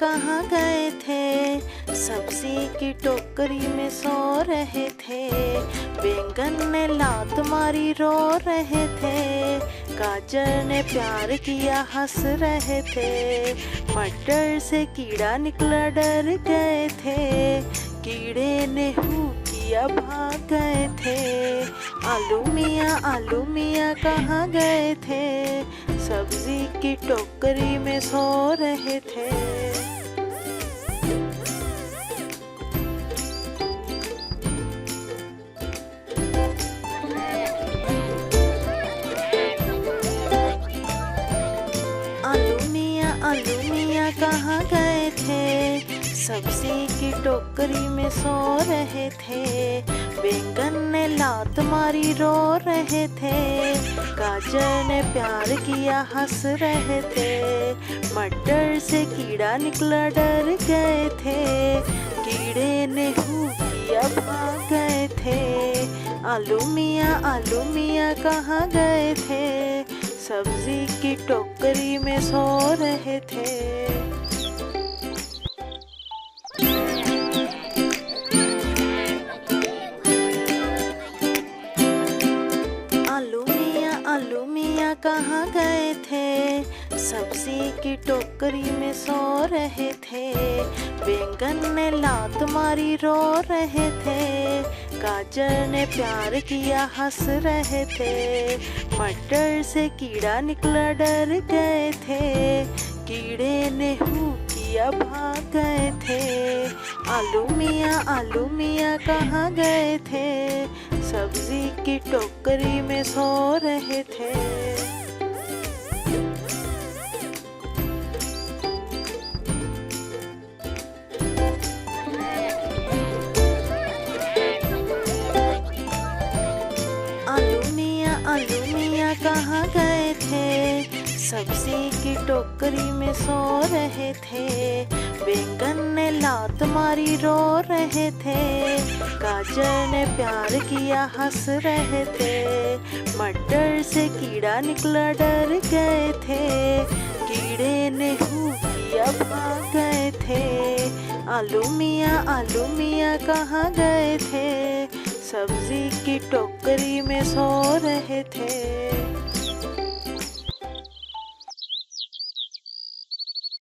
कहाँ गए थे? सब्जी की टोकरी में सो रहे थे। बैंगन ने लात मारी रो रहे थे। गाजर ने प्यार किया हंस रहे थे। मटर से कीड़ा निकला डर गए थे। कीड़े ने हू किया भाग गए थे। आलू मियाँ कहाँ गए थे? सब्जी की टोकरी में सो रहे थे। आलू मियाँ कहाँ गए थे? सब्जी की टोकरी में सो रहे थे। बैंगन ने लात मारी रो रहे थे। गाजर ने प्यार किया हंस रहे थे। मटर से कीड़ा निकला डर गए थे। कीड़े ने हू किया भाग गए थे। आलू मियाँ कहाँ गए थे? सब्जी की टोकरी में सो रहे थे। आलू मियाँ कहाँ गए थे? सब्जी की टोकरी में सो रहे थे। बैंगन ने लात मारी रो रहे थे। गाजर ने प्यार किया हंस रहे थे। मटर से कीड़ा निकला डर गए थे। कीड़े ने हू किया भाग गए थे। आलू मियाँ कहाँ गए थे? सब्जी की टोकरी में सो रहे थे। आलू मियाँ कहाँ गए थे? सब्जी की टोकरी में सो रहे थे। बैंगन ने लात मारी रो रहे थे। गाजर ने प्यार किया हंस रहे थे। मटर से कीड़ा निकला डर गए थे। कीड़े ने हू किया भाग गए थे। आलू मियाँ कहाँ गए थे? सब्जी की टोकरी में सो रहे थे।